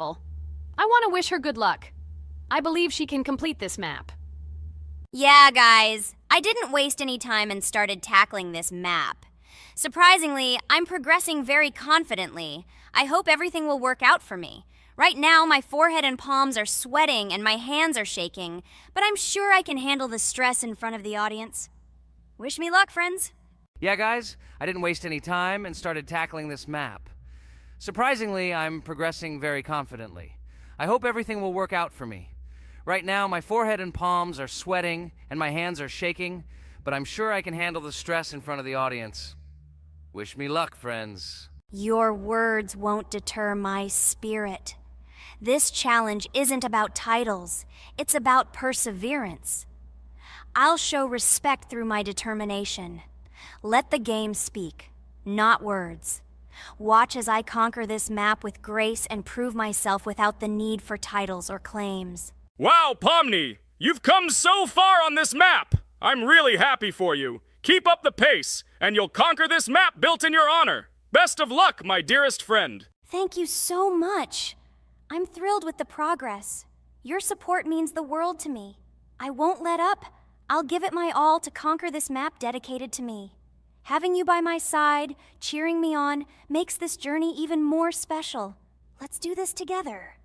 I want to wish her good luck. I believe she can complete this map. Yeah, guys, I didn't waste any time and started tackling this map. Surprisingly, I'm progressing very confidently. I hope everything will work out for me. Right now, my forehead and palms are sweating and my hands are shaking, but I'm sure I can handle the stress in front of the audience. Wish me luck, friends. Yeah, guys, I didn't waste any time and started tackling this map. Surprisingly, I'm progressing very confidently. I hope everything will work out for me. Right now, my forehead and palms are sweating and my hands are shaking, but I'm sure I can handle the stress in front of the audience. Wish me luck, friends. Your words won't deter my spirit. This challenge isn't about titles, it's about perseverance. I'll show respect through my determination. Let the game speak, not words. Watch as I conquer this map with grace and prove myself without the need for titles or claims. Wow, Pomni! You've come so far on this map! I'm really happy for you. Keep up the pace, and you'll conquer this map built in your honor. Best of luck, my dearest friend. Thank you so much. I'm thrilled with the progress. Your support means the world to me. I won't let up. I'll give it my all to conquer this map dedicated to me. Having you by my side, cheering me on, makes this journey even more special. Let's do this together.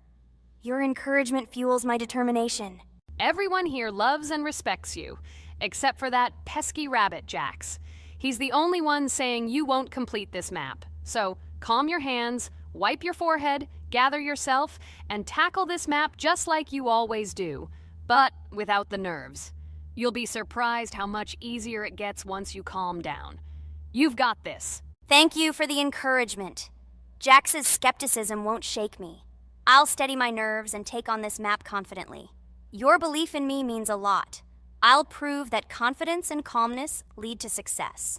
Your encouragement fuels my determination. Everyone here loves and respects you, except for that pesky rabbit, Jax. He's the only one saying you won't complete this map. So, calm your hands, wipe your forehead, gather yourself, and tackle this map just like you always do, but without the nerves. You'll be surprised how much easier it gets once you calm down. You've got this. Thank you for the encouragement. Jax's skepticism won't shake me. I'll steady my nerves and take on this map confidently. Your belief in me means a lot. I'll prove that confidence and calmness lead to success.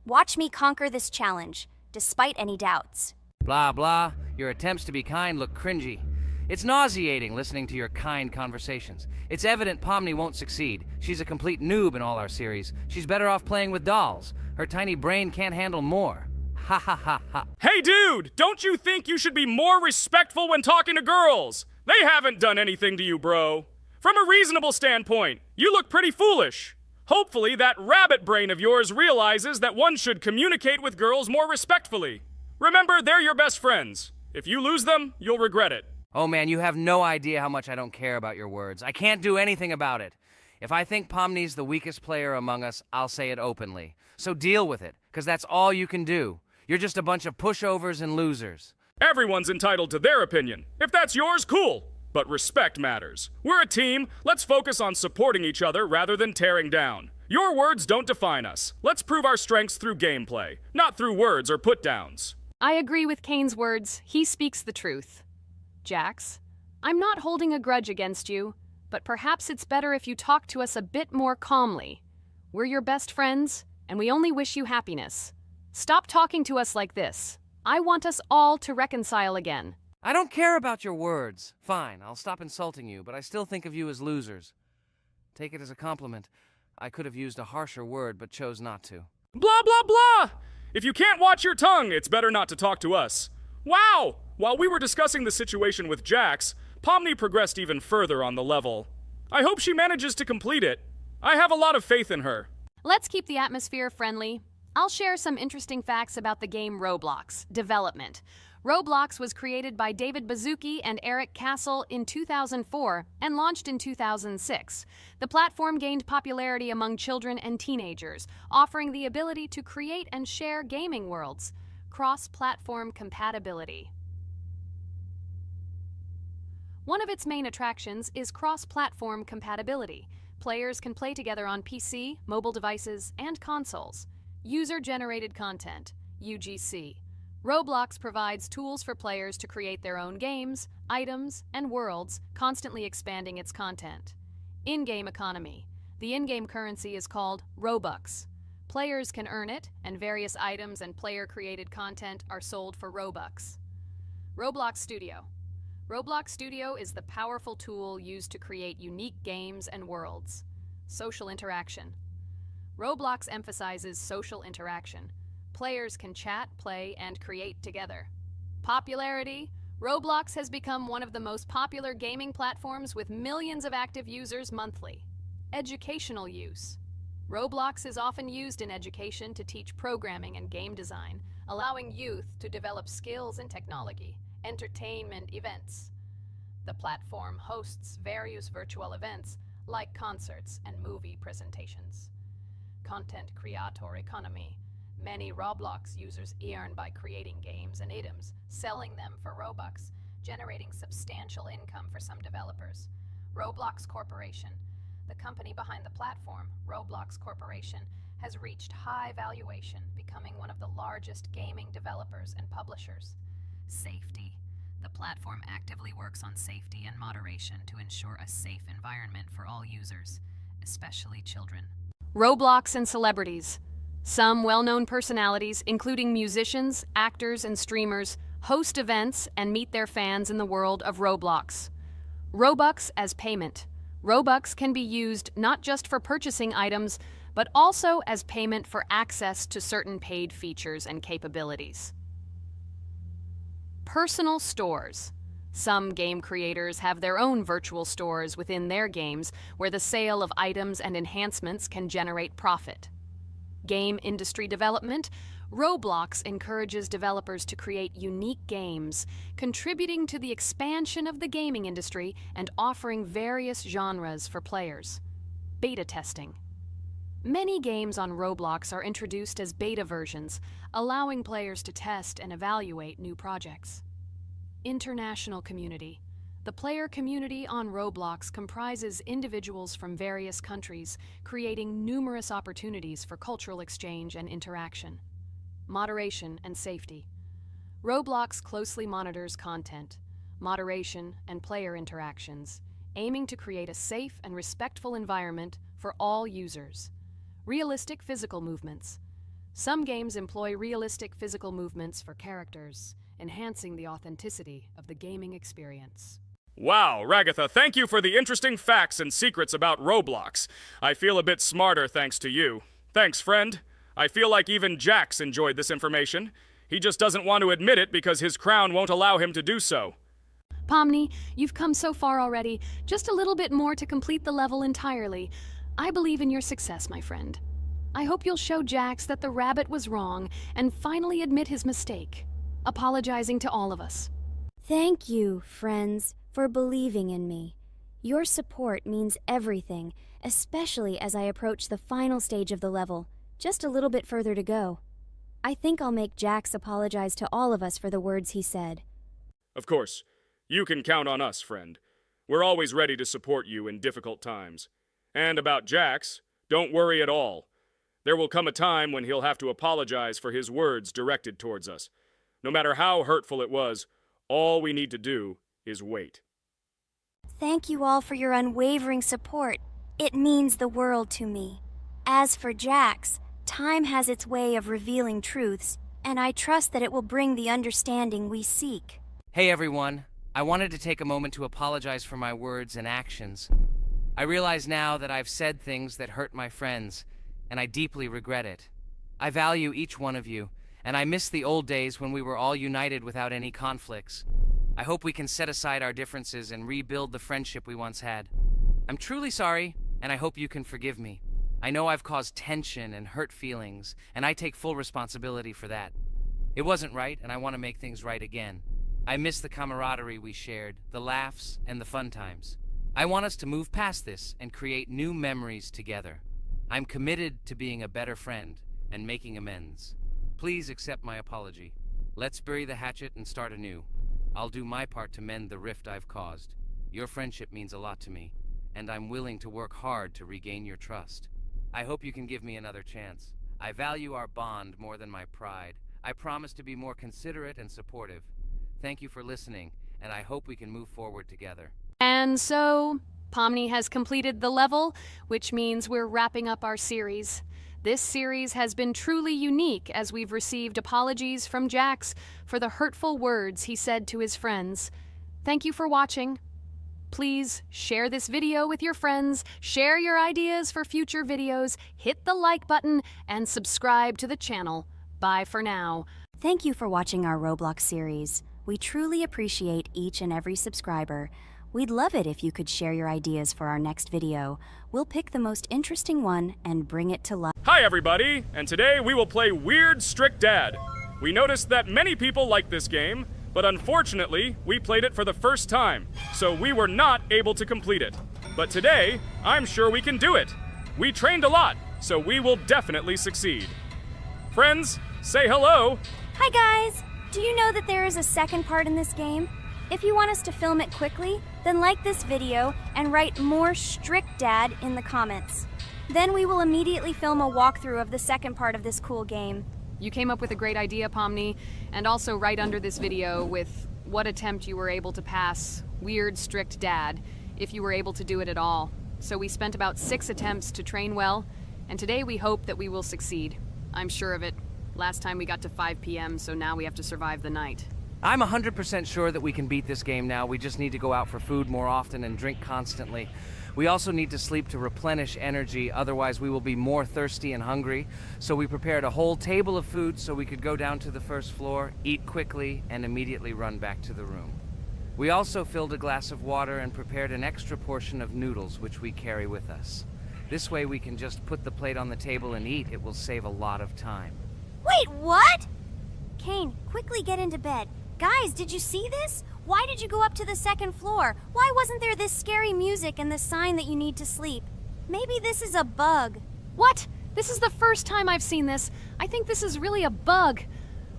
Watch me conquer this challenge, despite any doubts. Blah, blah. Your attempts to be kind look cringy. It's nauseating listening to your kind conversations. It's evident Pomni won't succeed. She's a complete noob in all our series. She's better off playing with dolls. Her tiny brain can't handle more. Ha ha ha ha. Hey, dude! Don't you think you should be more respectful when talking to girls? They haven't done anything to you, bro. From a reasonable standpoint, you look pretty foolish. Hopefully that rabbit brain of yours realizes that one should communicate with girls more respectfully. Remember, they're your best friends. If you lose them, you'll regret it. Oh man, you have no idea how much I don't care about your words. I can't do anything about it. If I think Pomni's the weakest player among us, I'll say it openly. So deal with it, because that's all you can do. You're just a bunch of pushovers and losers. Everyone's entitled to their opinion. If that's yours, cool. But respect matters. We're a team. Let's focus on supporting each other rather than tearing down. Your words don't define us. Let's prove our strengths through gameplay, not through words or put-downs. I agree with Kane's words. He speaks the truth. Jax, I'm not holding a grudge against you, but perhaps it's better if you talk to us a bit more calmly. We're your best friends, and we only wish you happiness. Stop talking to us like this. I want us all to reconcile again. I don't care about your words. Fine, I'll stop insulting you, but I still think of you as losers. Take it as a compliment. I could have used a harsher word, but chose not to. Blah, blah, blah! If you can't watch your tongue, it's better not to talk to us. Wow! While we were discussing the situation with Jax, Pomni progressed even further on the level. I hope she manages to complete it. I have a lot of faith in her. Let's keep the atmosphere friendly. I'll share some interesting facts about the game Roblox. Development. Roblox was created by David Baszucki and Eric Castle in 2004 and launched in 2006. The platform gained popularity among children and teenagers, offering the ability to create and share gaming worlds. Cross-platform compatibility. One of its main attractions is cross-platform compatibility. Players can play together on PC, mobile devices, and consoles. User-generated content, UGC. Roblox provides tools for players to create their own games, items, and worlds, constantly expanding its content. In-game economy. The in-game currency is called Robux. Players can earn it, and various items and player-created content are sold for Robux. Roblox Studio. Roblox Studio is the powerful tool used to create unique games and worlds. Social interaction. Roblox emphasizes social interaction. Players can chat, play, and create together. Popularity. Roblox has become one of the most popular gaming platforms with millions of active users monthly. Educational use. Roblox is often used in education to teach programming and game design, allowing youth to develop skills in technology. Entertainment events. The platform hosts various virtual events like concerts and movie presentations. Content creator economy. Many Roblox users earn by creating games and items, selling them for Robux, generating substantial income for some developers. Roblox Corporation. The company behind the platform, Roblox Corporation, has reached high valuation, becoming one of the largest gaming developers and publishers. Safety. The platform actively works on safety and moderation to ensure a safe environment for all users, especially children. Roblox and celebrities. Some well-known personalities, including musicians, actors, and streamers, host events and meet their fans in the world of Roblox. Robux as payment. Robux can be used not just for purchasing items, but also as payment for access to certain paid features and capabilities. Personal stores. Some game creators have their own virtual stores within their games where the sale of items and enhancements can generate profit. Game industry development. Roblox encourages developers to create unique games, contributing to the expansion of the gaming industry and offering various genres for players. Beta testing. Many games on Roblox are introduced as beta versions, allowing players to test and evaluate new projects. International community. The player community on Roblox comprises individuals from various countries, creating numerous opportunities for cultural exchange and interaction. Moderation and safety. Roblox closely monitors content, moderation, and player interactions, aiming to create a safe and respectful environment for all users. Realistic physical movements. Some games employ realistic physical movements for characters, enhancing the authenticity of the gaming experience. Wow, Ragatha, thank you for the interesting facts and secrets about Roblox. I feel a bit smarter thanks to you. Thanks, friend. I feel like even Jax enjoyed this information. He just doesn't want to admit it because his crown won't allow him to do so. Pomni, you've come so far already. Just a little bit more to complete the level entirely. I believe in your success, my friend. I hope you'll show Jax that the rabbit was wrong and finally admit his mistake, apologizing to all of us. Thank you, friends, for believing in me. Your support means everything, especially as I approach the final stage of the level, just a little bit further to go. I think I'll make Jax apologize to all of us for the words he said. Of course, you can count on us, friend. We're always ready to support you in difficult times. And about Jax, don't worry at all. There will come a time when he'll have to apologize for his words directed towards us. No matter how hurtful it was, all we need to do is wait. Thank you all for your unwavering support. It means the world to me. As for Jax, time has its way of revealing truths, and I trust that it will bring the understanding we seek. Hey everyone, I wanted to take a moment to apologize for my words and actions. I realize now that I've said things that hurt my friends, and I deeply regret it. I value each one of you, and I miss the old days when we were all united without any conflicts. I hope we can set aside our differences and rebuild the friendship we once had. I'm truly sorry, and I hope you can forgive me. I know I've caused tension and hurt feelings, and I take full responsibility for that. It wasn't right, and I want to make things right again. I miss the camaraderie we shared, the laughs, and the fun times. I want us to move past this and create new memories together. I'm committed to being a better friend and making amends. Please accept my apology. Let's bury the hatchet and start anew. I'll do my part to mend the rift I've caused. Your friendship means a lot to me, and I'm willing to work hard to regain your trust. I hope you can give me another chance. I value our bond more than my pride. I promise to be more considerate and supportive. Thank you for listening, and I hope we can move forward together. And so, Pomni has completed the level, which means we're wrapping up our series. This series has been truly unique as we've received apologies from Jax for the hurtful words he said to his friends. Thank you for watching. Please share this video with your friends, share your ideas for future videos, hit the like button, and subscribe to the channel. Bye for now. Thank you for watching our Roblox series. We truly appreciate each and every subscriber. We'd love it if you could share your ideas for our next video. We'll pick the most interesting one and bring it to life. Hi everybody, and today we will play Weird Strict Dad. We noticed that many people like this game, but unfortunately, we played it for the first time, so we were not able to complete it. But today, I'm sure we can do it. We trained a lot, so we will definitely succeed. Friends, say hello. Hi guys! Do you know that there is a second part in this game? If you want us to film it quickly, then like this video and write more strict dad in the comments. Then we will immediately film a walkthrough of the second part of this cool game. You came up with a great idea, Pomni, and also right under this video with what attempt you were able to pass Weird Strict Dad, if you were able to do it at all. So we spent about 6 attempts to train well, and today we hope that we will succeed. I'm sure of it. Last time we got to 5 p.m., so now we have to survive the night. I'm 100% sure that we can beat this game now. We just need to go out for food more often and drink constantly. We also need to sleep to replenish energy, otherwise we will be more thirsty and hungry. So we prepared a whole table of food so we could go down to the first floor, eat quickly, and immediately run back to the room. We also filled a glass of water and prepared an extra portion of noodles, which we carry with us. This way we can just put the plate on the table and eat. It will save a lot of time. Wait, what? Kane, quickly get into bed. Guys, did you see this? Why did you go up to the second floor? Why wasn't there this scary music and the sign that you need to sleep? Maybe this is a bug. What? This is the first time I've seen this. I think this is really a bug.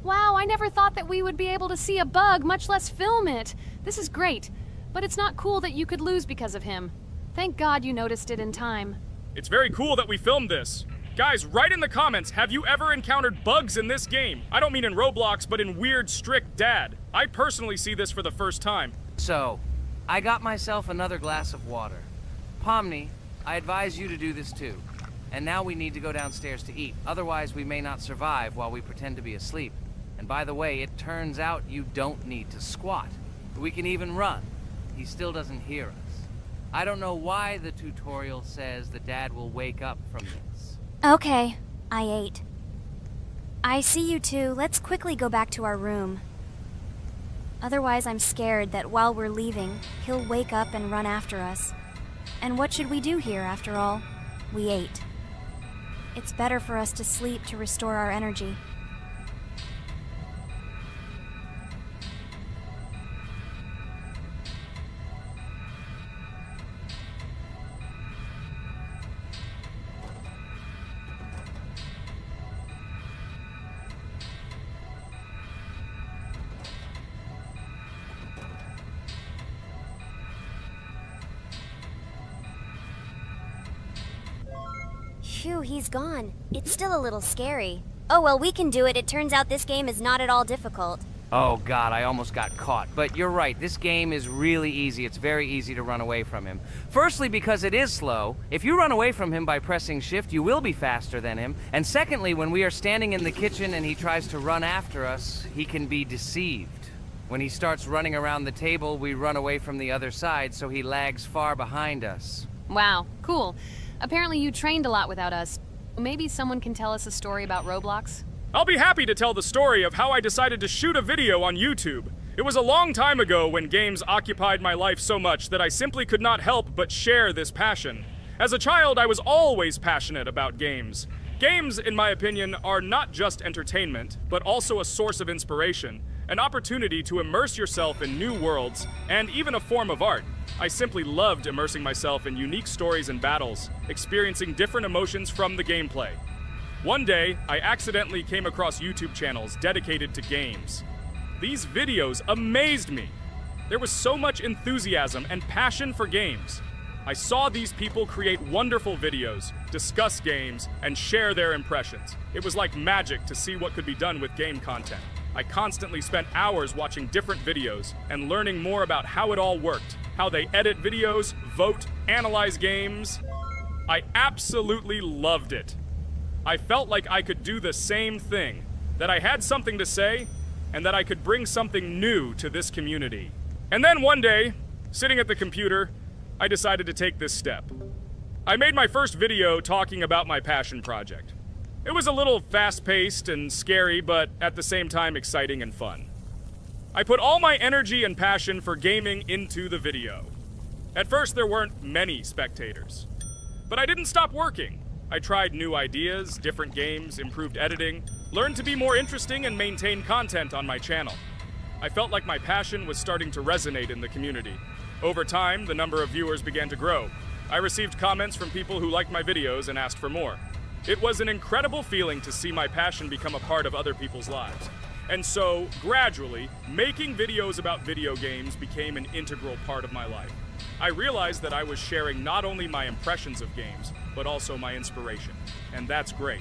Wow, I never thought that we would be able to see a bug, much less film it. This is great, but it's not cool that you could lose because of him. Thank God you noticed it in time. It's very cool that we filmed this. Guys, write in the comments, have you ever encountered bugs in this game? I don't mean in Roblox, but in Weird Strict Dad. I personally see this for the first time. So, I got myself another glass of water. Pomni, I advise you to do this too. And now we need to go downstairs to eat. Otherwise, we may not survive while we pretend to be asleep. And by the way, it turns out you don't need to squat. We can even run. He still doesn't hear us. I don't know why the tutorial says that Dad will wake up from this. Okay, I ate. I see you two. Let's quickly go back to our room. Otherwise, I'm scared that while we're leaving, he'll wake up and run after us. And what should we do here, after all? We ate. It's better for us to sleep to restore our energy. Phew, he's gone. It's still a little scary. Oh well, we can do it. It turns out this game is not at all difficult. Oh God, I almost got caught. But you're right, this game is really easy. It's very easy to run away from him. Firstly, because it is slow. If you run away from him by pressing shift, you will be faster than him. And secondly, when we are standing in the kitchen and he tries to run after us, he can be deceived. When he starts running around the table, we run away from the other side, so he lags far behind us. Wow, cool. Apparently you trained a lot without us. Maybe someone can tell us a story about Roblox? I'll be happy to tell the story of how I decided to shoot a video on YouTube. It was a long time ago when games occupied my life so much that I simply could not help but share this passion. As a child, I was always passionate about games. Games, in my opinion, are not just entertainment, but also a source of inspiration, an opportunity to immerse yourself in new worlds, and even a form of art. I simply loved immersing myself in unique stories and battles, experiencing different emotions from the gameplay. One day, I accidentally came across YouTube channels dedicated to games. These videos amazed me. There was so much enthusiasm and passion for games. I saw these people create wonderful videos, discuss games, and share their impressions. It was like magic to see what could be done with game content. I constantly spent hours watching different videos and learning more about how it all worked, how they edit videos, vote, analyze games. I absolutely loved it. I felt like I could do the same thing, that I had something to say, and that I could bring something new to this community. And then one day, sitting at the computer, I decided to take this step. I made my first video talking about my passion project. It was a little fast-paced and scary, but at the same time exciting and fun. I put all my energy and passion for gaming into the video. At first, there weren't many spectators. But I didn't stop working. I tried new ideas, different games, improved editing, learned to be more interesting, and maintain content on my channel. I felt like my passion was starting to resonate in the community. Over time, the number of viewers began to grow. I received comments from people who liked my videos and asked for more. It was an incredible feeling to see my passion become a part of other people's lives. And so, gradually, making videos about video games became an integral part of my life. I realized that I was sharing not only my impressions of games, but also my inspiration. And that's great.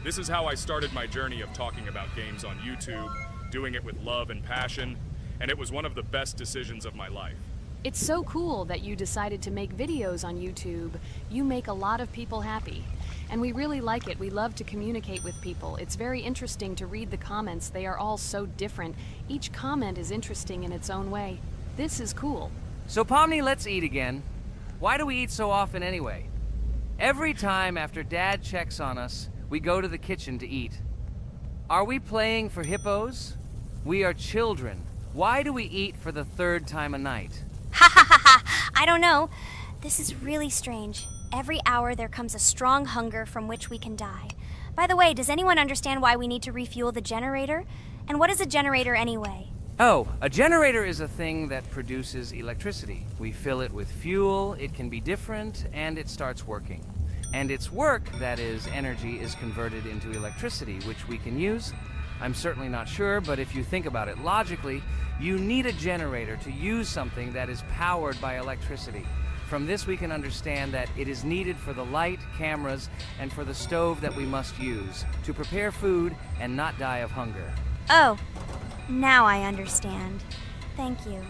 This is how I started my journey of talking about games on YouTube, doing it with love and passion, and it was one of the best decisions of my life. It's so cool that you decided to make videos on YouTube. You make a lot of people happy. And we really like it. We love to communicate with people. It's very interesting to read the comments. They are all so different. Each comment is interesting in its own way. This is cool. So Pomni, let's eat again. Why do we eat so often anyway? Every time after Dad checks on us, we go to the kitchen to eat. Are we playing for hippos? We are children. Why do we eat for the third time a night? Ha ha ha ha! I don't know. This is really strange. Every hour there comes a strong hunger from which we can die. By the way, does anyone understand why we need to refuel the generator? And what is a generator anyway? Oh, a generator is a thing that produces electricity. We fill it with fuel, it can be different, and it starts working. And its work, that is, energy, is converted into electricity, which we can use. I'm certainly not sure, but if you think about it logically, you need a generator to use something that is powered by electricity. From this we can understand that it is needed for the light, cameras, and for the stove that we must use, to prepare food and not die of hunger. Oh, now I understand. Thank you.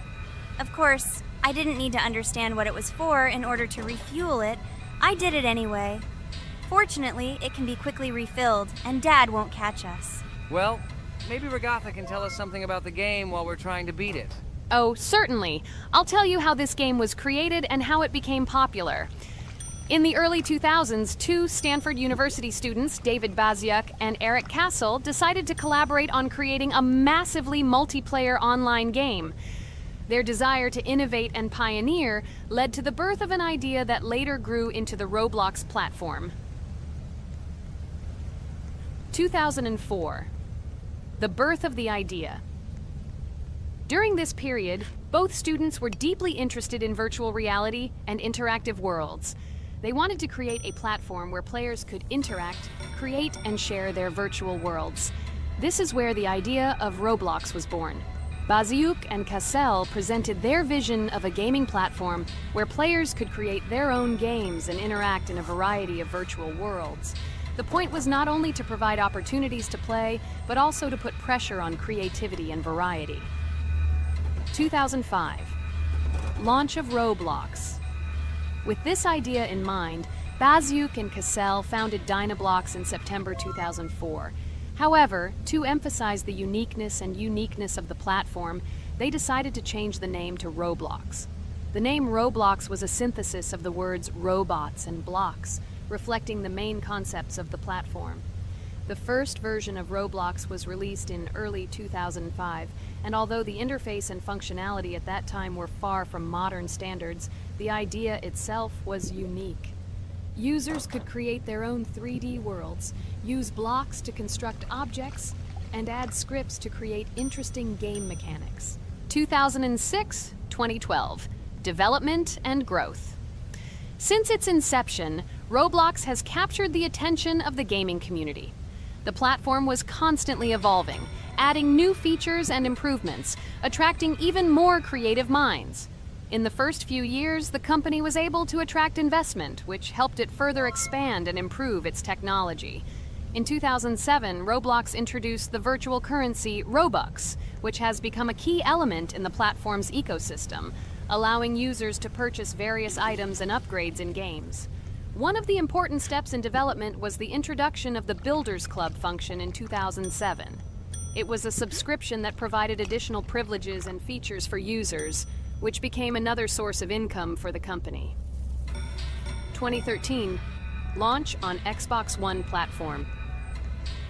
Of course, I didn't need to understand what it was for in order to refuel it. I did it anyway. Fortunately, it can be quickly refilled, and Dad won't catch us. Well, maybe Regatha can tell us something about the game while we're trying to beat it. Oh, certainly. I'll tell you how this game was created and how it became popular. In the early 2000s, two Stanford University students, David Baziuk and Eric Castle, decided to collaborate on creating a massively multiplayer online game. Their desire to innovate and pioneer led to the birth of an idea that later grew into the Roblox platform. 2004. The birth of the idea. During this period, both students were deeply interested in virtual reality and interactive worlds. They wanted to create a platform where players could interact, create, and share their virtual worlds. This is where the idea of Roblox was born. Baziuk and Cassell presented their vision of a gaming platform where players could create their own games and interact in a variety of virtual worlds. The point was not only to provide opportunities to play, but also to put pressure on creativity and variety. 2005. Launch of Roblox. With this idea in mind, Baziuk and Cassell founded Dynablocks in September 2004. However, to emphasize the uniqueness of the platform, they decided to change the name to Roblox. The name Roblox was a synthesis of the words robots and blocks, reflecting the main concepts of the platform. The first version of Roblox was released in early 2005, and although the interface and functionality at that time were far from modern standards, the idea itself was unique. Users could create their own 3D worlds, use blocks to construct objects, and add scripts to create interesting game mechanics. 2006-2012. Development and growth. Since its inception, Roblox has captured the attention of the gaming community. The platform was constantly evolving, adding new features and improvements, attracting even more creative minds. In the first few years, the company was able to attract investment, which helped it further expand and improve its technology. In 2007, Roblox introduced the virtual currency Robux, which has become a key element in the platform's ecosystem, allowing users to purchase various items and upgrades in games. One of the important steps in development was the introduction of the Builders Club function in 2007. It was a subscription that provided additional privileges and features for users, which became another source of income for the company. 2013, launch on Xbox One platform.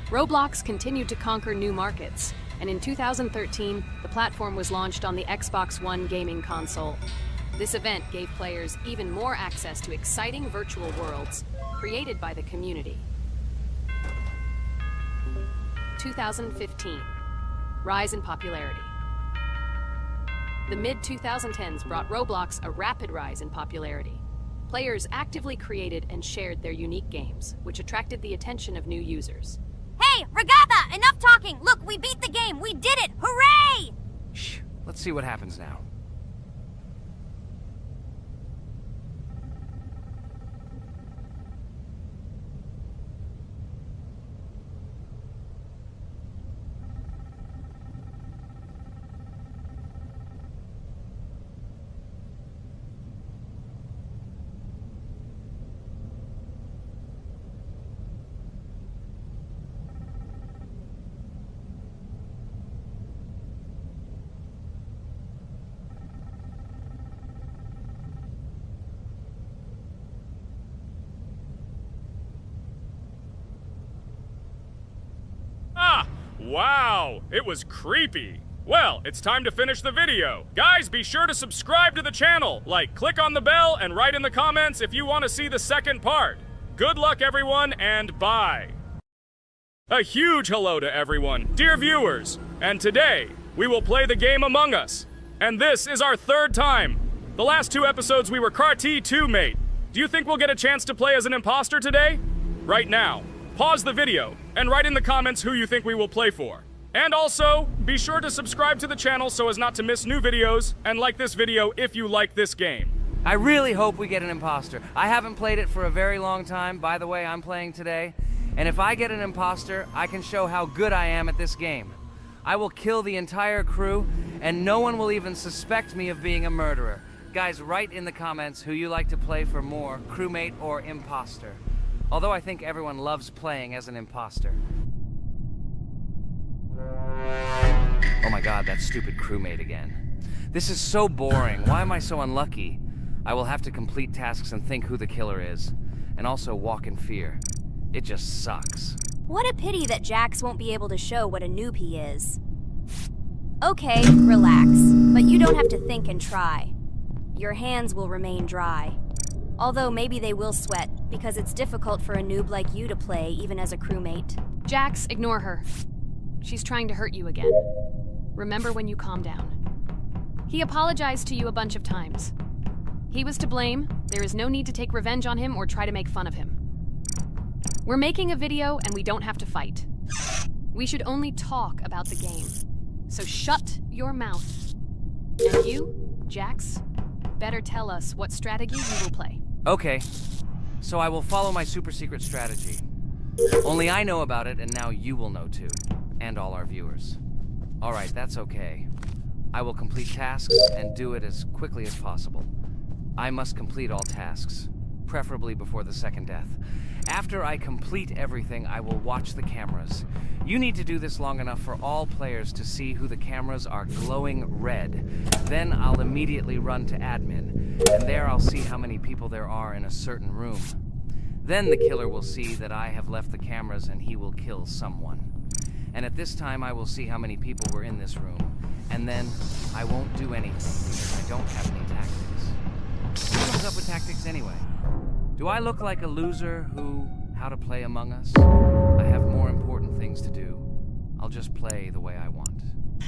Roblox continued to conquer new markets. and in 2013, the platform was launched on the Xbox One gaming console. This event gave players even more access to exciting virtual worlds created by the community. 2015. Rise in popularity. The mid-2010s brought Roblox a rapid rise in popularity. Players actively created and shared their unique games, which attracted the attention of new users. Hey, Regatha, enough talking! Look, we beat the game! We did it! Hooray! Shh, let's see what happens now. Wow, it was creepy. Well, it's time to finish the video. Guys, be sure to subscribe to the channel, click on the bell, and write in the comments if you want to see the second part. Good luck, everyone, and bye. A huge hello to everyone, dear viewers. And today, we will play the game Among Us. And this is our third time. The last 2 episodes we were CAR-T 2 mate. Do you think we'll get a chance to play as an imposter today? Right now, pause the video and write in the comments who you think we will play for. And also, be sure to subscribe to the channel so as not to miss new videos, and like this video if you like this game. I really hope we get an imposter. I haven't played it for a very long time. By the way, I'm playing today. And if I get an imposter, I can show how good I am at this game. I will kill the entire crew, and no one will even suspect me of being a murderer. Guys, write in the comments who you like to play for more, crewmate or imposter. Although I think everyone loves playing as an imposter. Oh my god, that stupid crewmate again. This is so boring. Why am I so unlucky? I will have to complete tasks and think who the killer is. And also walk in fear. It just sucks. What a pity that Jax won't be able to show what a noob he is. Okay, relax. But you don't have to think and try. Your hands will remain dry. Although maybe they will sweat, because it's difficult for a noob like you to play, even as a crewmate. Jax, ignore her. She's trying to hurt you again. Remember when you calm down. He apologized to you a bunch of times. He was to blame. There is no need to take revenge on him or try to make fun of him. We're making a video and we don't have to fight. We should only talk about the game. So shut your mouth. And you, Jax, better tell us what strategy you will play. Okay, so I will follow my super secret strategy. Only I know about it, and now you will know too. And all our viewers. Alright, that's okay. I will complete tasks and do it as quickly as possible. I must complete all tasks, preferably before the second death. After I complete everything, I will watch the cameras. You need to do this long enough for all players to see who the cameras are glowing red. Then I'll immediately run to admin, and there I'll see how many people there are in a certain room. Then the killer will see that I have left the cameras and he will kill someone. And at this time I will see how many people were in this room. And then I won't do anything because I don't have any tactics. Who comes up with tactics anyway? Do I look like a loser who, how to play Among Us? I have more important things to do. I'll just play the way I want.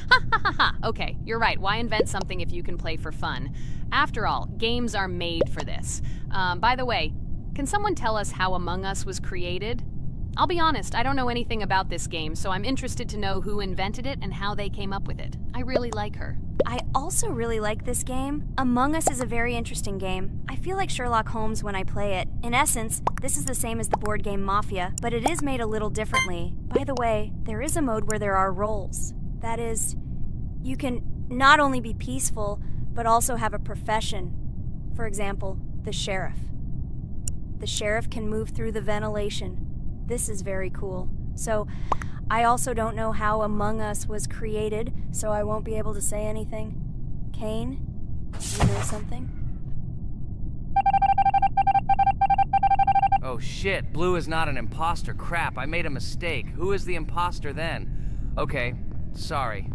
Ha ha ha ha! Okay, you're right. Why invent something if you can play for fun? After all, games are made for this. By the way, can someone tell us how Among Us was created? I'll be honest, I don't know anything about this game, so I'm interested to know who invented it and how they came up with it. I really like her. I also really like this game. Among Us is a very interesting game. I feel like Sherlock Holmes when I play it. In essence, this is the same as the board game Mafia, but it is made a little differently. By the way, there is a mode where there are roles. That is, you can not only be peaceful, but also have a profession. For example, the sheriff. The sheriff can move through the ventilation. This is very cool. So, I also don't know how Among Us was created, so I won't be able to say anything. Kane, you know something? Oh shit, Blue is not an imposter. Crap, I made a mistake. Who is the imposter then? Okay, Sorry.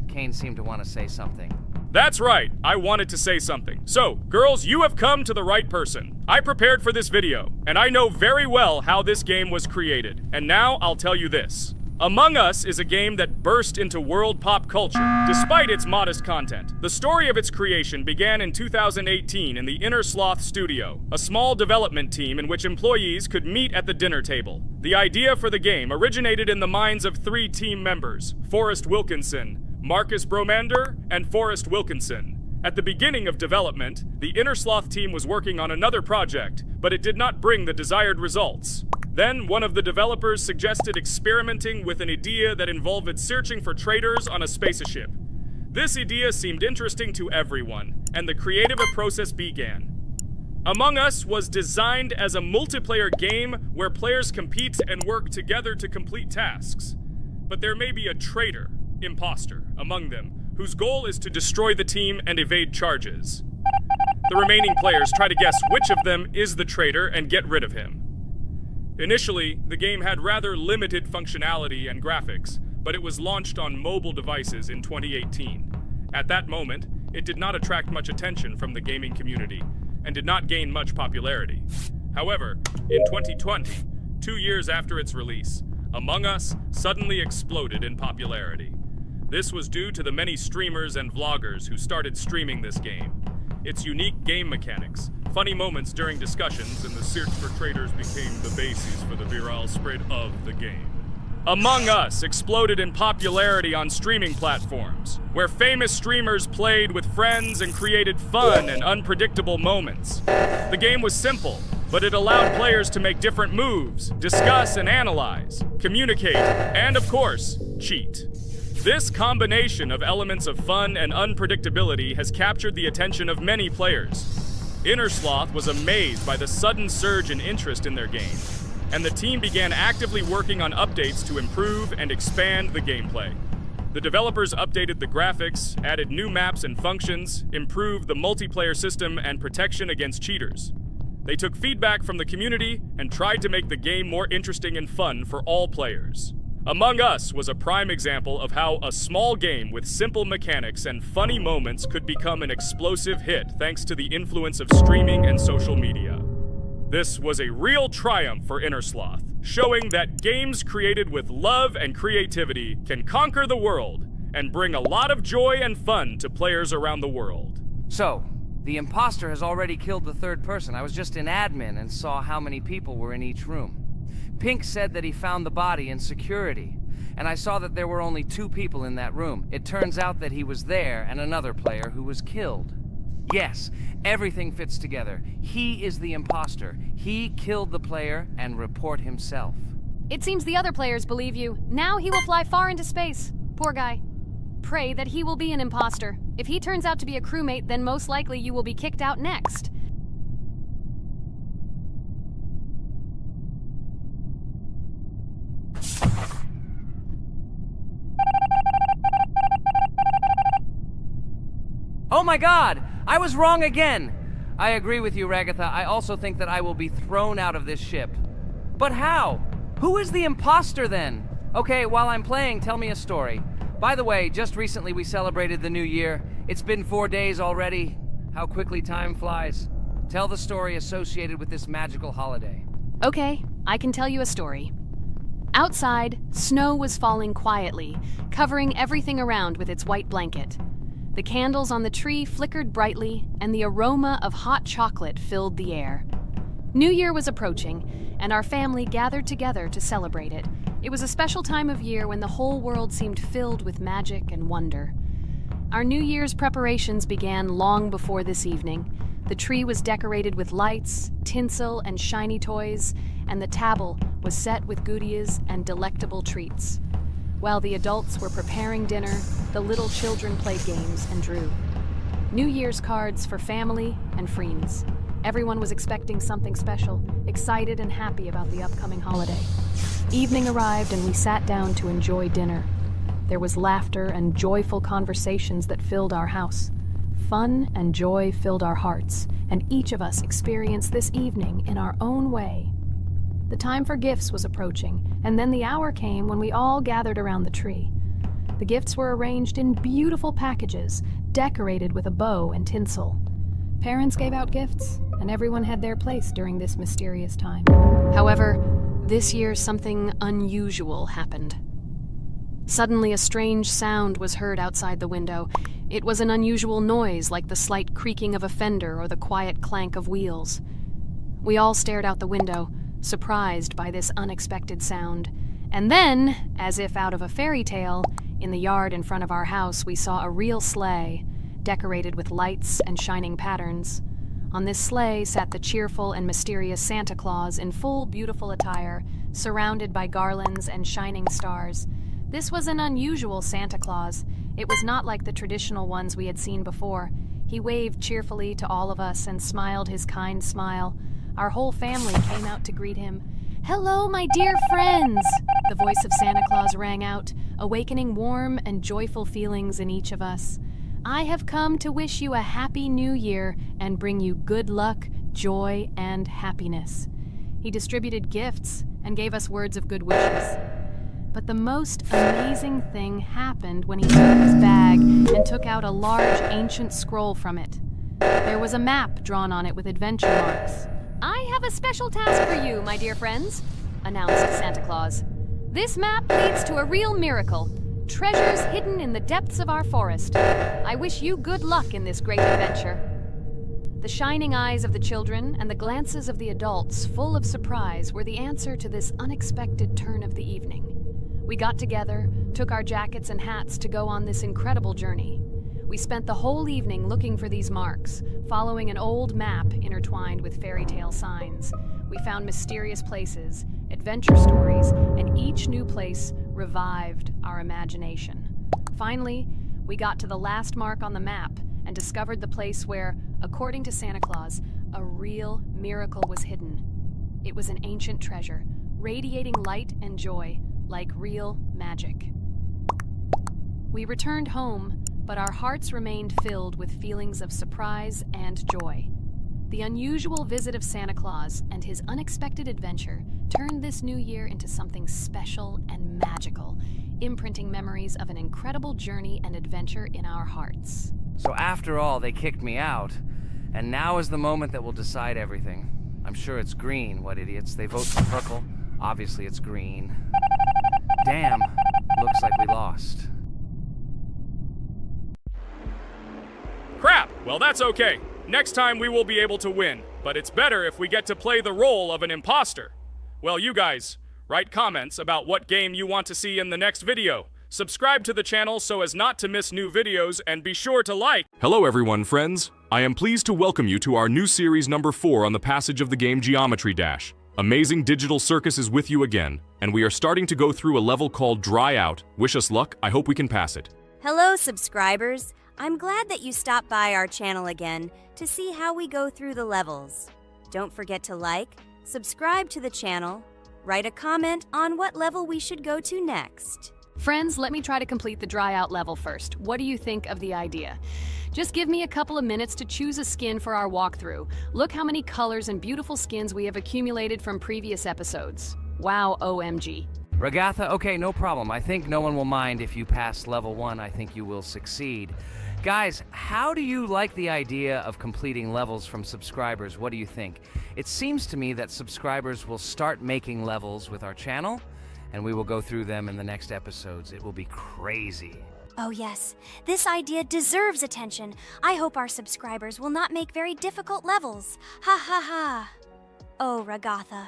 Kane seemed to want to say something. That's right, I wanted to say something. So, girls, you have come to the right person. I prepared for this video, and I know very well how this game was created. And now I'll tell you this. Among Us is a game that burst into world pop culture, despite its modest content. The story of its creation began in 2018 in the Inner Sloth Studio, a small development team in which employees could meet at the dinner table. The idea for the game originated in the minds of 3 team members, Forrest Wilkinson, Marcus Bromander, and Forrest Wilkinson. At the beginning of development, the Inner Sloth team was working on another project, but it did not bring the desired results. Then, one of the developers suggested experimenting with an idea that involved searching for traitors on a spaceship. This idea seemed interesting to everyone, and the creative process began. Among Us was designed as a multiplayer game where players compete and work together to complete tasks. But there may be a traitor, imposter, among them, whose goal is to destroy the team and evade charges. The remaining players try to guess which of them is the traitor and get rid of him. Initially, the game had rather limited functionality and graphics, but it was launched on mobile devices in 2018. At that moment, it did not attract much attention from the gaming community, and did not gain much popularity. However, in 2020, 2 years after its release, Among Us suddenly exploded in popularity. This was due to the many streamers and vloggers who started streaming this game. Its unique game mechanics, funny moments during discussions, and the search for traitors became the basis for the viral spread of the game. Among Us exploded in popularity on streaming platforms, where famous streamers played with friends and created fun and unpredictable moments. The game was simple, but it allowed players to make different moves, discuss and analyze, communicate, and of course, cheat. This combination of elements of fun and unpredictability has captured the attention of many players. Inner Sloth was amazed by the sudden surge in interest in their game, and the team began actively working on updates to improve and expand the gameplay. The developers updated the graphics, added new maps and functions, improved the multiplayer system and protection against cheaters. They took feedback from the community and tried to make the game more interesting and fun for all players. Among Us was a prime example of how a small game with simple mechanics and funny moments could become an explosive hit thanks to the influence of streaming and social media. This was a real triumph for Inner Sloth, showing that games created with love and creativity can conquer the world and bring a lot of joy and fun to players around the world. So, the imposter has already killed the third person. I was just in admin and saw how many people were in each room. Pink said that he found the body in security, and I saw that there were only 2 people in that room. It turns out that he was there and another player who was killed. Yes, everything fits together. He is the imposter. He killed the player and report himself. It seems the other players believe you. Now he will fly far into space. Poor guy. Pray that he will be an imposter. If he turns out to be a crewmate, then most likely you will be kicked out next. Oh my god! I was wrong again! I agree with you, Ragatha. I also think that I will be thrown out of this ship. But how? Who is the imposter then? Okay, while I'm playing, tell me a story. By the way, just recently we celebrated the new year. It's been 4 days already. How quickly time flies. Tell the story associated with this magical holiday. Okay, I can tell you a story. Outside, snow was falling quietly, covering everything around with its white blanket. The candles on the tree flickered brightly, and the aroma of hot chocolate filled the air. New Year was approaching, and our family gathered together to celebrate it. It was a special time of year when the whole world seemed filled with magic and wonder. Our New Year's preparations began long before this evening. The tree was decorated with lights, tinsel, and shiny toys, and the table was set with goodies and delectable treats. While the adults were preparing dinner, the little children played games and drew. New Year's cards for family and friends. Everyone was expecting something special, excited and happy about the upcoming holiday. Evening arrived and we sat down to enjoy dinner. There was laughter and joyful conversations that filled our house. Fun and joy filled our hearts, and each of us experienced this evening in our own way. The time for gifts was approaching, and then the hour came when we all gathered around the tree. The gifts were arranged in beautiful packages, decorated with a bow and tinsel. Parents gave out gifts, and everyone had their place during this mysterious time. However, this year something unusual happened. Suddenly, a strange sound was heard outside the window. It was an unusual noise, like the slight creaking of a fender or the quiet clank of wheels. We all stared out the window, surprised by this unexpected sound. And then, as if out of a fairy tale, in the yard in front of our house, we saw a real sleigh, decorated with lights and shining patterns. On this sleigh sat the cheerful and mysterious Santa Claus in full, beautiful attire, surrounded by garlands and shining stars. This was an unusual Santa Claus. It was not like the traditional ones we had seen before. He waved cheerfully to all of us and smiled his kind smile. Our whole family came out to greet him. "Hello, my dear friends!" The voice of Santa Claus rang out, awakening warm and joyful feelings in each of us. "I have come to wish you a happy new year and bring you good luck, joy, and happiness." He distributed gifts and gave us words of good wishes. But the most amazing thing happened when he opened his bag and took out a large ancient scroll from it. There was a map drawn on it with adventure marks. "I have a special task for you, my dear friends," announced Santa Claus. "This map leads to a real miracle. Treasures hidden in the depths of our forest. I wish you good luck in this great adventure." The shining eyes of the children and the glances of the adults, full of surprise, were the answer to this unexpected turn of the evening. We got together, took our jackets and hats to go on this incredible journey. We spent the whole evening looking for these marks, following an old map intertwined with fairy tale signs. We found mysterious places, adventure stories, and each new place revived our imagination. Finally, we got to the last mark on the map and discovered the place where, according to Santa Claus, a real miracle was hidden. It was an ancient treasure, radiating light and joy, like real magic. We returned home, but our hearts remained filled with feelings of surprise and joy. The unusual visit of Santa Claus and his unexpected adventure turned this new year into something special and magical, imprinting memories of an incredible journey and adventure in our hearts. So after all, they kicked me out, and now is the moment that will decide everything. I'm sure it's green, what idiots. They vote for purple. Obviously it's green. Damn, looks like we lost. Crap! Well, that's okay. Next time we will be able to win, but it's better if we get to play the role of an imposter. Well, you guys, write comments about what game you want to see in the next video. Subscribe to the channel so as not to miss new videos, and be sure to like. Hello everyone, friends. I am pleased to welcome you to our new series number 4 on the passage of the game Geometry Dash. Amazing Digital Circus is with you again, and we are starting to go through a level called Dry Out. Wish us luck, I hope we can pass it. Hello, subscribers. I'm glad that you stopped by our channel again to see how we go through the levels. Don't forget to like, subscribe to the channel, write a comment on what level we should go to next. Friends, let me try to complete the dry out level first. What do you think of the idea? Just give me a couple of minutes to choose a skin for our walkthrough. Look how many colors and beautiful skins we have accumulated from previous episodes. Wow, OMG. Ragatha, okay, no problem. I think no one will mind if you pass level 1. I think you will succeed. Guys, how do you like the idea of completing levels from subscribers? What do you think? It seems to me that subscribers will start making levels with our channel, and we will go through them in the next episodes. It will be crazy. Oh yes, this idea deserves attention. I hope our subscribers will not make very difficult levels. Ha ha ha. Oh, Ragatha,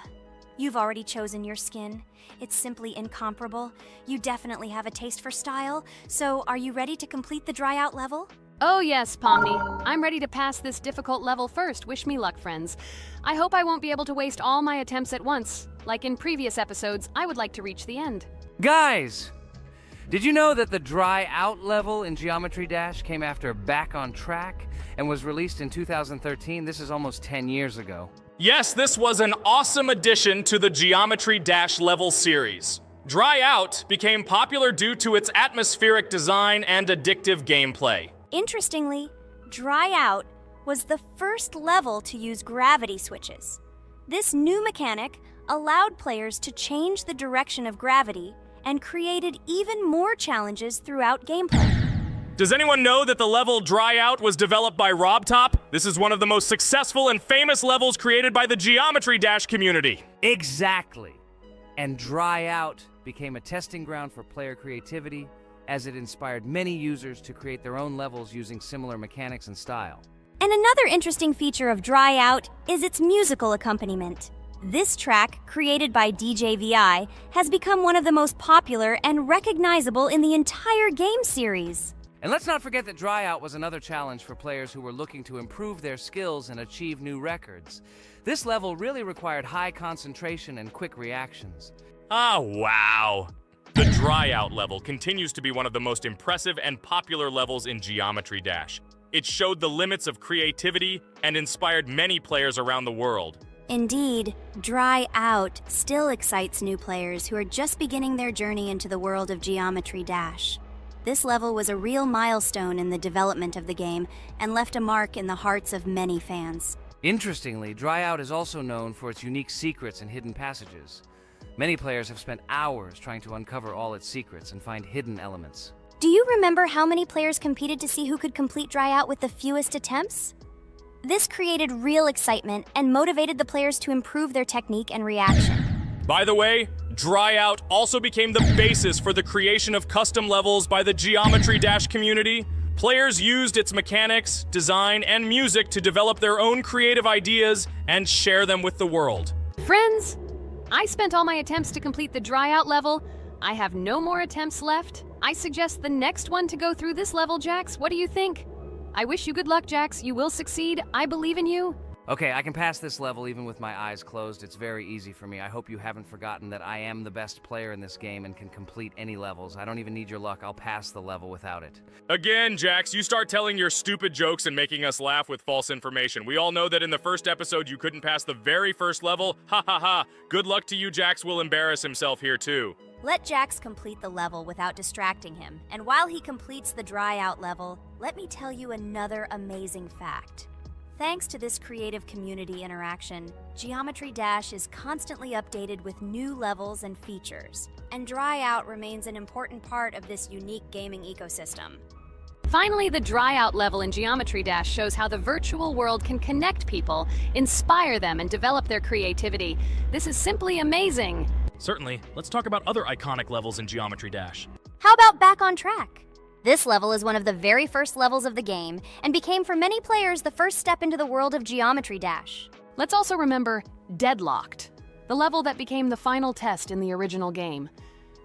you've already chosen your skin. It's simply incomparable. You definitely have a taste for style. So, are you ready to complete the dry out level? Oh yes, Pomni. I'm ready to pass this difficult level first. Wish me luck, friends. I hope I won't be able to waste all my attempts at once. Like in previous episodes, I would like to reach the end. Guys! Did you know that the Dry Out level in Geometry Dash came after Back on Track and was released in 2013? This is almost 10 years ago. Yes, this was an awesome addition to the Geometry Dash level series. Dry Out became popular due to its atmospheric design and addictive gameplay. Interestingly, Dry Out was the first level to use gravity switches. This new mechanic allowed players to change the direction of gravity and created even more challenges throughout gameplay. Does anyone know that the level Dry Out was developed by RobTop? This is one of the most successful and famous levels created by the Geometry Dash community. Exactly. And Dry Out became a testing ground for player creativity, as it inspired many users to create their own levels using similar mechanics and style. And another interesting feature of Dry Out is its musical accompaniment. This track, created by DJ VI, has become one of the most popular and recognizable in the entire game series. And let's not forget that Dry Out was another challenge for players who were looking to improve their skills and achieve new records. This level really required high concentration and quick reactions. Oh, wow. The Dry Out level continues to be one of the most impressive and popular levels in Geometry Dash. It showed the limits of creativity and inspired many players around the world. Indeed, Dry Out still excites new players who are just beginning their journey into the world of Geometry Dash. This level was a real milestone in the development of the game and left a mark in the hearts of many fans. Interestingly, Dry Out is also known for its unique secrets and hidden passages. Many players have spent hours trying to uncover all its secrets and find hidden elements. Do you remember how many players competed to see who could complete Dry Out with the fewest attempts? This created real excitement and motivated the players to improve their technique and reaction. By the way, Dry Out also became the basis for the creation of custom levels by the Geometry Dash community. Players used its mechanics, design, and music to develop their own creative ideas and share them with the world. Friends, I spent all my attempts to complete the Dry Out level. I have no more attempts left. I suggest the next one to go through this level, Jax. What do you think? I wish you good luck, Jax. You will succeed. I believe in you. Okay, I can pass this level even with my eyes closed. It's very easy for me. I hope you haven't forgotten that I am the best player in this game and can complete any levels. I don't even need your luck. I'll pass the level without it. Again, Jax, you start telling your stupid jokes and making us laugh with false information. We all know that in the first episode you couldn't pass the very first level. Ha ha ha. Good luck to you, Jax will embarrass himself here too. Let Jax complete the level without distracting him. And while he completes the Dry Out level, let me tell you another amazing fact. Thanks to this creative community interaction, Geometry Dash is constantly updated with new levels and features, and Dry Out remains an important part of this unique gaming ecosystem. Finally, the Dry Out level in Geometry Dash shows how the virtual world can connect people, inspire them, and develop their creativity. This is simply amazing. Certainly. Let's talk about other iconic levels in Geometry Dash. How about Back on Track? This level is one of the very first levels of the game and became for many players the first step into the world of Geometry Dash. Let's also remember Deadlocked, the level that became the final test in the original game.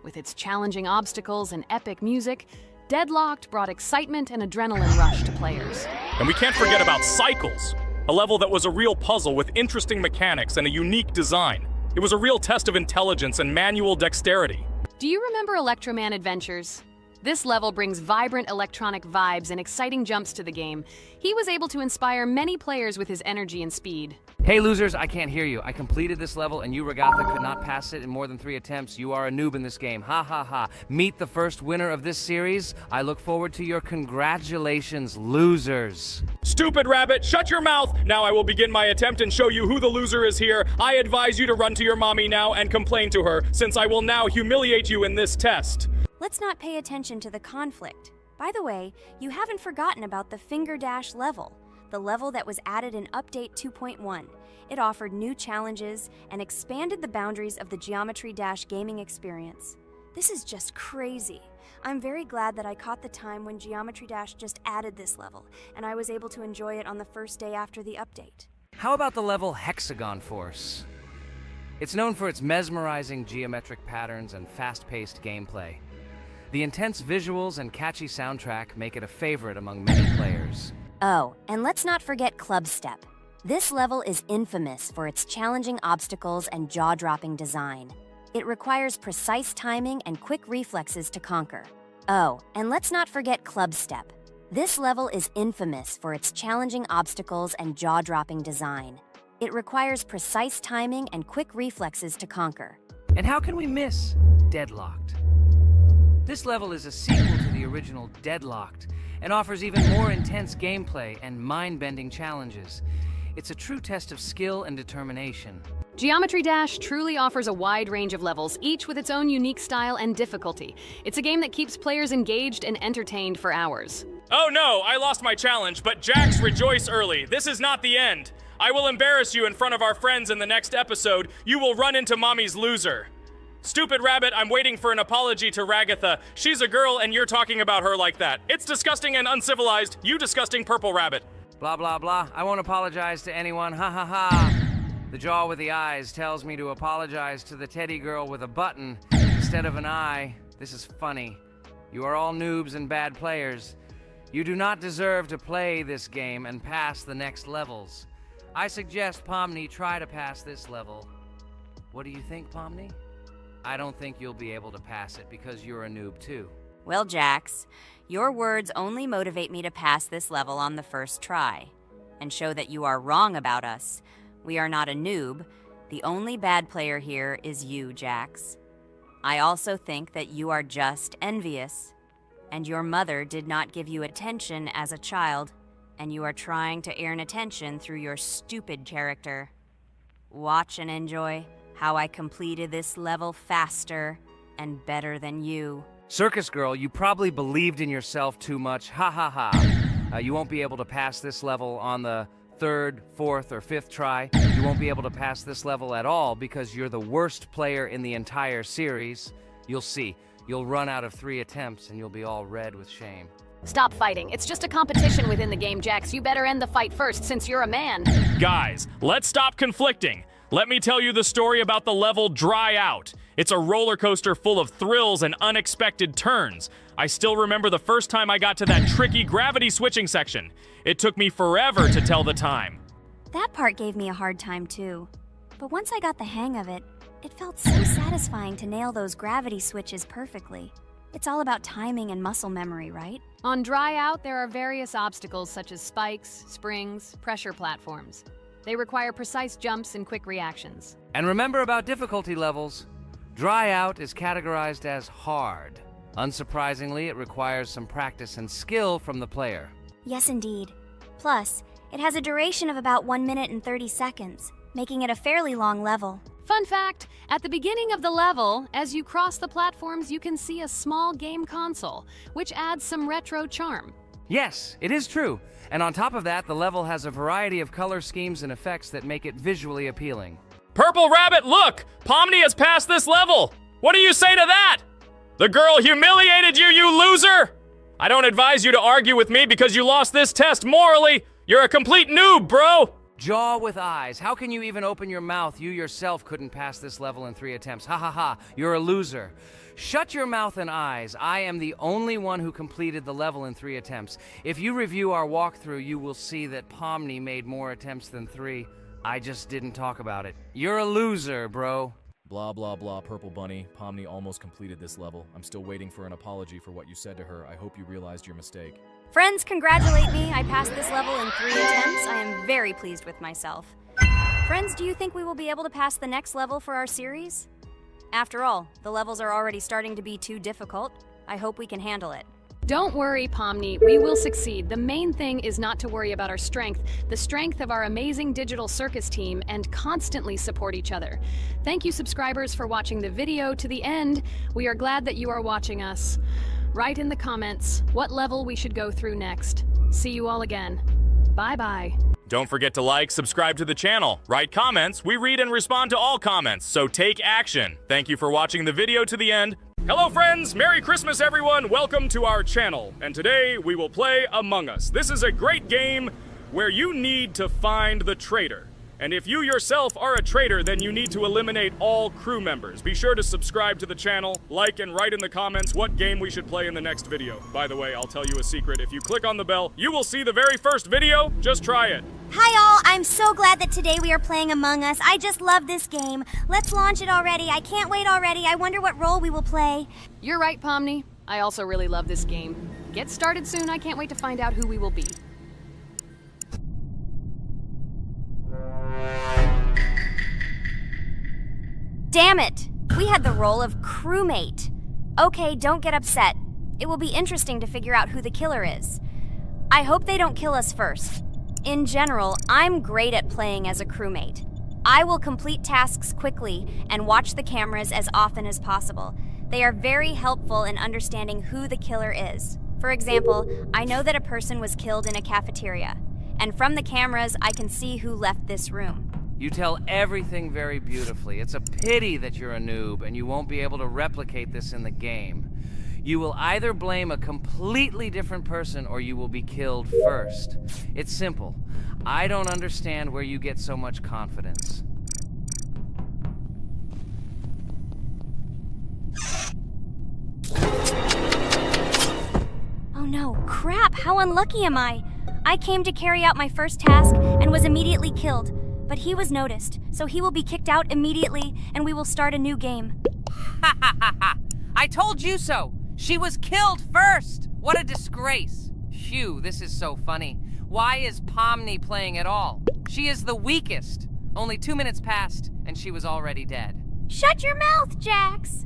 With its challenging obstacles and epic music, Deadlocked brought excitement and adrenaline rush to players. And we can't forget about Cycles, a level that was a real puzzle with interesting mechanics and a unique design. It was a real test of intelligence and manual dexterity. Do you remember Electroman Adventures? This level brings vibrant electronic vibes and exciting jumps to the game. He was able to inspire many players with his energy and speed. Hey losers, I can't hear you. I completed this level and you, Regatha, could not pass it in more than 3 attempts. You are a noob in this game. Ha ha ha. Meet the first winner of this series. I look forward to your congratulations, losers. Stupid rabbit, shut your mouth! Now I will begin my attempt and show you who the loser is here. I advise you to run to your mommy now and complain to her, since I will now humiliate you in this test. Let's not pay attention to the conflict. By the way, you haven't forgotten about the Finger Dash level, the level that was added in Update 2.1. It offered new challenges and expanded the boundaries of the Geometry Dash gaming experience. This is just crazy. I'm very glad that I caught the time when Geometry Dash just added this level, and I was able to enjoy it on the first day after the update. How about the level Hexagon Force? It's known for its mesmerizing geometric patterns and fast-paced gameplay. The intense visuals and catchy soundtrack make it a favorite among many players. Oh, and let's not forget Club Step. This level is infamous for its challenging obstacles and jaw-dropping design. It requires precise timing and quick reflexes to conquer. Oh, and let's not forget Club Step. This level is infamous for its challenging obstacles and jaw-dropping design. It requires precise timing and quick reflexes to conquer. And how can we miss Deadlocked? This level is a sequel to the original Deadlocked and offers even more intense gameplay and mind-bending challenges. It's a true test of skill and determination. Geometry Dash truly offers a wide range of levels, each with its own unique style and difficulty. It's a game that keeps players engaged and entertained for hours. Oh no, I lost my challenge, but Jax, rejoice early. This is not the end. I will embarrass you in front of our friends in the next episode. You will run into Mommy's loser. Stupid rabbit, I'm waiting for an apology to Ragatha. She's a girl and you're talking about her like that. It's disgusting and uncivilized, you disgusting purple rabbit. Blah, blah, blah. I won't apologize to anyone. Ha ha ha. The jaw with the eyes tells me to apologize to the teddy girl with a button instead of an eye. This is funny. You are all noobs and bad players. You do not deserve to play this game and pass the next levels. I suggest Pomni try to pass this level. What do you think, Pomni? I don't think you'll be able to pass it because you're a noob too. Well, Jax, your words only motivate me to pass this level on the first try and show that you are wrong about us. We are not a noob. The only bad player here is you, Jax. I also think that you are just envious, and your mother did not give you attention as a child, and you are trying to earn attention through your stupid character. Watch and enjoy how I completed this level faster and better than you. Circus girl, you probably believed in yourself too much. Ha ha ha. You won't be able to pass this level on the third, fourth, or fifth try. You won't be able to pass this level at all because you're the worst player in the entire series. You'll see. You'll run out of 3 attempts and you'll be all red with shame. Stop fighting. It's just a competition within the game, Jax. You better end the fight first since you're a man. Guys, let's stop conflicting. Let me tell you the story about the level Dry Out. It's a roller coaster full of thrills and unexpected turns. I still remember the first time I got to that tricky gravity switching section. It took me forever to tell the time. That part gave me a hard time too. But once I got the hang of it, it felt so satisfying to nail those gravity switches perfectly. It's all about timing and muscle memory, right? On Dry Out, there are various obstacles such as spikes, springs, pressure platforms. They require precise jumps and quick reactions. And remember about difficulty levels. Dry Out is categorized as hard. Unsurprisingly, it requires some practice and skill from the player. Yes, indeed. Plus, it has a duration of about 1 minute and 30 seconds, making it a fairly long level. Fun fact, at the beginning of the level, as you cross the platforms, you can see a small game console, which adds some retro charm. Yes, it is true. And on top of that, the level has a variety of color schemes and effects that make it visually appealing. Purple Rabbit, look! Pomni has passed this level! What do you say to that? The girl humiliated you, you loser! I don't advise you to argue with me because you lost this test morally. You're a complete noob, bro! Jaw with eyes. How can you even open your mouth? You yourself couldn't pass this level in 3 attempts. Ha ha ha. You're a loser. Shut your mouth and eyes. I am the only one who completed the level in 3 attempts. If you review our walkthrough, you will see that Pomni made more attempts than 3. I just didn't talk about it. You're a loser, bro. Blah, blah, blah, Purple Bunny. Pomni almost completed this level. I'm still waiting for an apology for what you said to her. I hope you realized your mistake. Friends, congratulate me. I passed this level in 3 attempts. I am very pleased with myself. Friends, do you think we will be able to pass the next level for our series? After all, the levels are already starting to be too difficult. I hope we can handle it. Don't worry, Pomni, we will succeed. The main thing is not to worry about our strength, the strength of our amazing digital circus team, and constantly support each other. Thank you, subscribers, for watching the video to the end. We are glad that you are watching us. Write in the comments what level we should go through next. See you all again. Bye-bye. Don't forget to like, subscribe to the channel, write comments. We read and respond to all comments, so take action. Thank you for watching the video to the end. Hello friends, Merry Christmas everyone, welcome to our channel. And today we will play Among Us. This is a great game where you need to find the traitor. And if you yourself are a traitor, then you need to eliminate all crew members. Be sure to subscribe to the channel, like and write in the comments what game we should play in the next video. By the way, I'll tell you a secret. If you click on the bell, you will see the very first video. Just try it. Hi all, I'm so glad that today we are playing Among Us. I just love this game. Let's launch it already. I can't wait already. I wonder what role we will play. You're right, Pomni. I also really love this game. Get started soon. I can't wait to find out who we will be. Damn it! We had the role of crewmate. Okay, don't get upset. It will be interesting to figure out who the killer is. I hope they don't kill us first. In general, I'm great at playing as a crewmate. I will complete tasks quickly and watch the cameras as often as possible. They are very helpful in understanding who the killer is. For example, I know that a person was killed in a cafeteria, and from the cameras, I can see who left this room. You tell everything very beautifully. It's a pity that you're a noob and you won't be able to replicate this in the game. You will either blame a completely different person or you will be killed first. It's simple. I don't understand where you get so much confidence. Oh no, crap, how unlucky am I? I came to carry out my first task and was immediately killed, but he was noticed, so he will be kicked out immediately and we will start a new game. Ha ha ha ha! I told you so! She was killed first! What a disgrace! Phew, this is so funny. Why is Pomni playing at all? She is the weakest. Only 2 minutes passed, and she was already dead. Shut your mouth, Jax!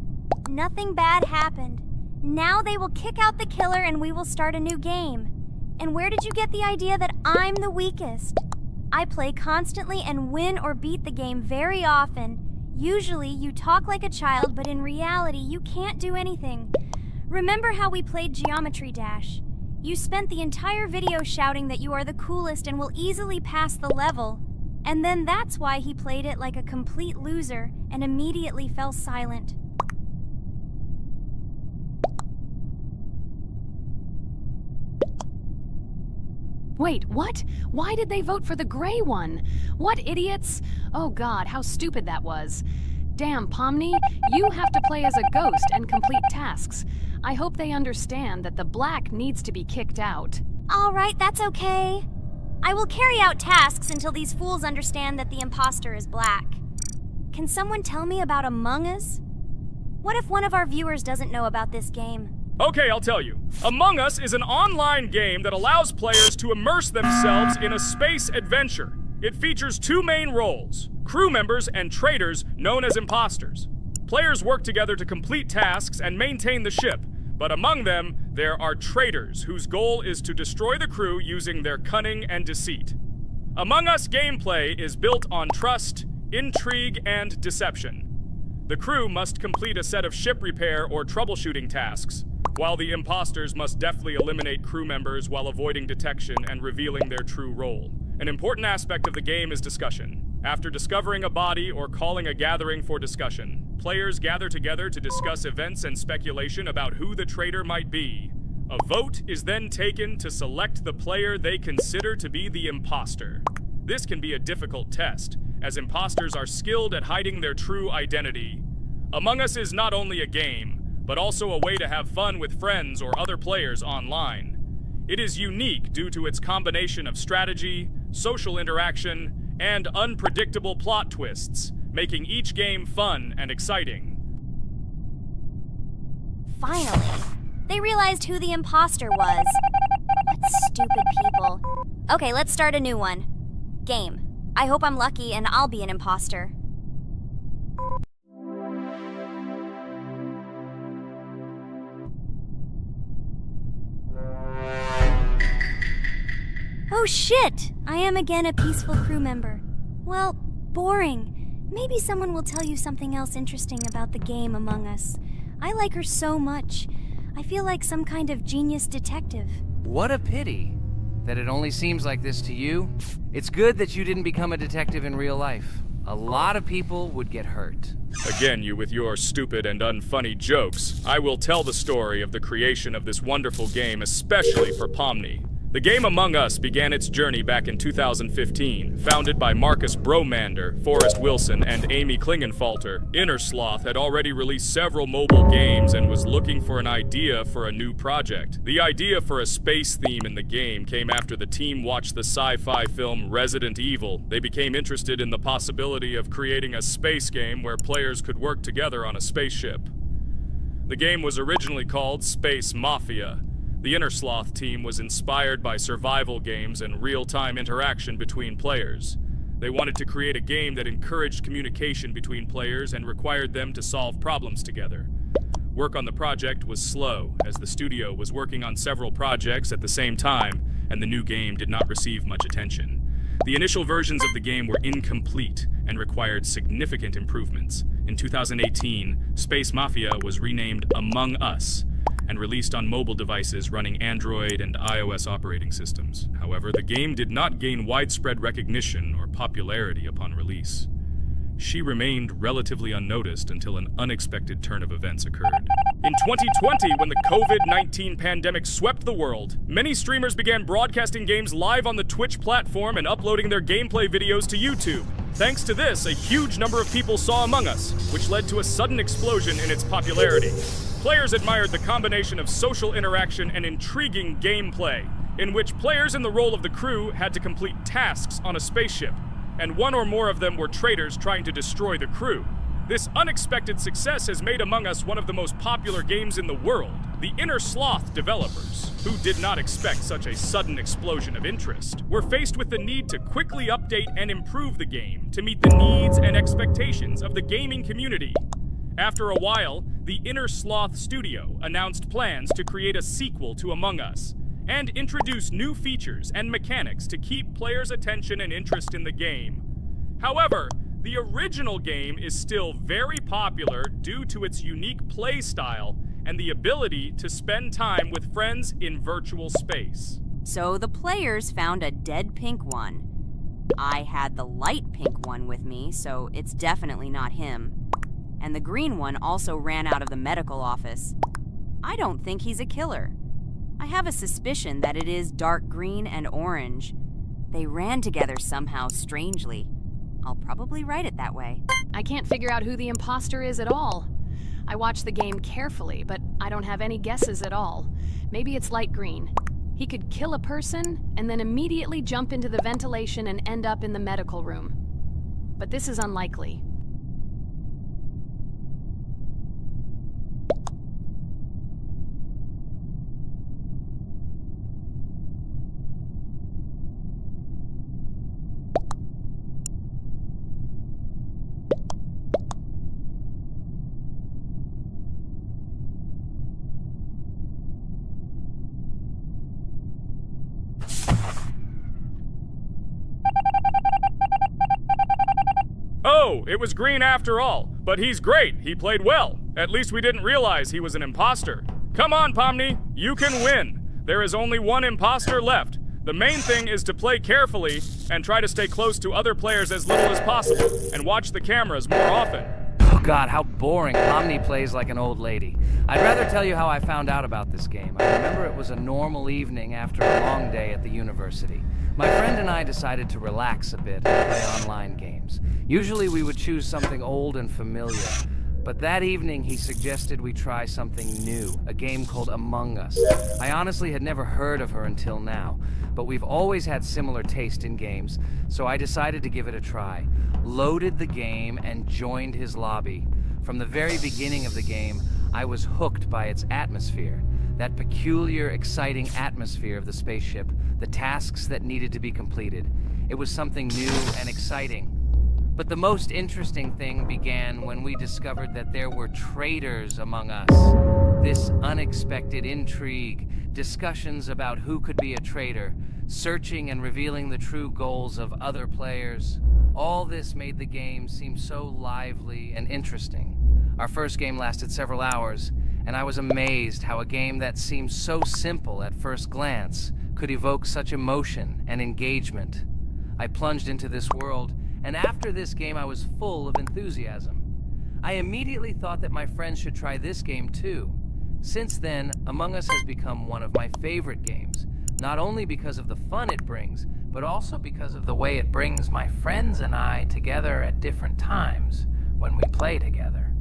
Nothing bad happened. Now they will kick out the killer and we will start a new game. And where did you get the idea that I'm the weakest? I play constantly and win or beat the game very often. Usually you talk like a child, but in reality you can't do anything. Remember how we played Geometry Dash? You spent the entire video shouting that you are the coolest and will easily pass the level. And then that's why he played it like a complete loser and immediately fell silent. Wait, what? Why did they vote for the gray one? What idiots? Oh god, how stupid that was. Damn, Pomni, you have to play as a ghost and complete tasks. I hope they understand that the black needs to be kicked out. All right, that's okay. I will carry out tasks until these fools understand that the imposter is black. Can someone tell me about Among Us? What if one of our viewers doesn't know about this game? Okay, I'll tell you. Among Us is an online game that allows players to immerse themselves in a space adventure. It features 2 main roles, crew members and traitors known as imposters. Players work together to complete tasks and maintain the ship, but among them, there are traitors whose goal is to destroy the crew using their cunning and deceit. Among Us gameplay is built on trust, intrigue, and deception. The crew must complete a set of ship repair or troubleshooting tasks, while the imposters must deftly eliminate crew members while avoiding detection and revealing their true role. An important aspect of the game is discussion. After discovering a body or calling a gathering for discussion, players gather together to discuss events and speculation about who the traitor might be. A vote is then taken to select the player they consider to be the imposter. This can be a difficult test, as imposters are skilled at hiding their true identity. Among Us is not only a game, but also a way to have fun with friends or other players online. It is unique due to its combination of strategy, social interaction, and unpredictable plot twists, making each game fun and exciting. Finally, they realized who the imposter was. What stupid people. Okay, let's start a new one. Game. I hope I'm lucky and I'll be an imposter. Oh shit! I am again a peaceful crew member. Well, boring. Maybe someone will tell you something else interesting about the game Among Us. I like her so much. I feel like some kind of genius detective. What a pity that it only seems like this to you. It's good that you didn't become a detective in real life. A lot of people would get hurt. Again, you with your stupid and unfunny jokes. I will tell the story of the creation of this wonderful game, especially for Pomni. The game Among Us began its journey back in 2015. Founded by Marcus Bromander, Forrest Wilson, and Amy Klingenfalter, Innersloth had already released several mobile games and was looking for an idea for a new project. The idea for a space theme in the game came after the team watched the sci-fi film Resident Evil. They became interested in the possibility of creating a space game where players could work together on a spaceship. The game was originally called Space Mafia. The Innersloth team was inspired by survival games and real-time interaction between players. They wanted to create a game that encouraged communication between players and required them to solve problems together. Work on the project was slow, as the studio was working on several projects at the same time, and the new game did not receive much attention. The initial versions of the game were incomplete and required significant improvements. In 2018, Space Mafia was renamed Among Us and released on mobile devices running Android and iOS operating systems. However, the game did not gain widespread recognition or popularity upon release. She remained relatively unnoticed until an unexpected turn of events occurred. In 2020, when the COVID-19 pandemic swept the world, many streamers began broadcasting games live on the Twitch platform and uploading their gameplay videos to YouTube. Thanks to this, a huge number of people saw Among Us, which led to a sudden explosion in its popularity. Players admired the combination of social interaction and intriguing gameplay, in which players in the role of the crew had to complete tasks on a spaceship, and one or more of them were traitors trying to destroy the crew. This unexpected success has made Among Us one of the most popular games in the world. The Inner Sloth developers, who did not expect such a sudden explosion of interest, were faced with the need to quickly update and improve the game to meet the needs and expectations of the gaming community. After a while, the Inner Sloth studio announced plans to create a sequel to Among Us and introduce new features and mechanics to keep players' attention and interest in the game. However, the original game is still very popular due to its unique play style and the ability to spend time with friends in virtual space. So the players found a dead pink one. I had the light pink one with me, so it's definitely not him. And the green one also ran out of the medical office. I don't think he's a killer. I have a suspicion that it is dark green and orange. They ran together somehow strangely. I'll probably write it that way. I can't figure out who the imposter is at all. I watched the game carefully, but I don't have any guesses at all. Maybe it's light green. He could kill a person and then immediately jump into the ventilation and end up in the medical room. But this is unlikely. Oh, it was green after all. But he's great. He played well. At least we didn't realize he was an imposter. Come on, Pomni. You can win. There is only one imposter left. The main thing is to play carefully and try to stay close to other players as little as possible and watch the cameras more often. Oh god, how boring. Pomni plays like an old lady. I'd rather tell you how I found out about this game. I remember it was a normal evening after a long day at the university. My friend and I decided to relax a bit and play online games. Usually we would choose something old and familiar, but that evening he suggested we try something new, a game called Among Us. I honestly had never heard of her until now, but we've always had similar taste in games, so I decided to give it a try. Loaded the game and joined his lobby. From the very beginning of the game, I was hooked by its atmosphere. That peculiar, exciting atmosphere of the spaceship, the tasks that needed to be completed. It was something new and exciting. But the most interesting thing began when we discovered that there were traitors among us. This unexpected intrigue, discussions about who could be a traitor, searching and revealing the true goals of other players. All this made the game seem so lively and interesting. Our first game lasted several hours, and I was amazed how a game that seemed so simple at first glance could evoke such emotion and engagement. I plunged into this world, and after this game I was full of enthusiasm. I immediately thought that my friends should try this game too. Since then, Among Us has become one of my favorite games, not only because of the fun it brings, but also because of the way it brings my friends and I together at different times when we play together.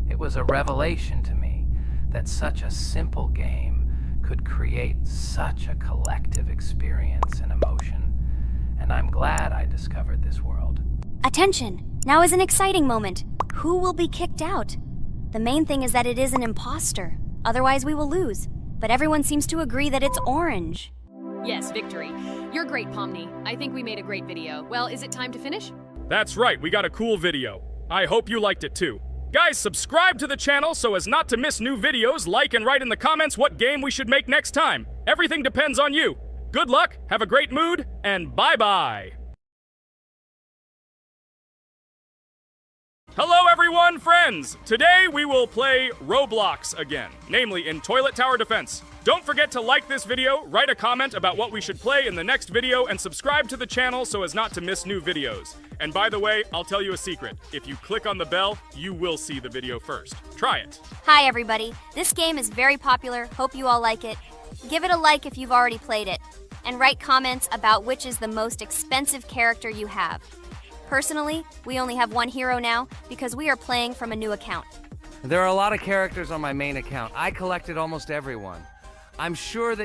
It was a revelation to me that such a simple game could create such a collective experience and emotion, and I'm glad I discovered this world. Attention! Now is an exciting moment. Who will be kicked out? The main thing is that it is an imposter. Otherwise we will lose. But everyone seems to agree that it's orange. Yes, victory. You're great, Pomni. I think we made a great video. Well, is it time to finish? That's right, we got a cool video. I hope you liked it too. Guys, subscribe to the channel so as not to miss new videos, like and write in the comments what game we should make next time. Everything depends on you. Good luck, have a great mood, and bye-bye. Hello everyone, friends! Today we will play Roblox again, namely in Toilet Tower Defense. Don't forget to like this video, write a comment about what we should play in the next video, and subscribe to the channel so as not to miss new videos. And by the way, I'll tell you a secret. If you click on the bell, you will see the video first. Try it. Hi, everybody. This game is very popular. Hope you all like it. Give it a like if you've already played it. And write comments about which is the most expensive character you have. Personally, we only have one hero now because we are playing from a new account. There are a lot of characters on my main account. I collected almost everyone. I'm sure that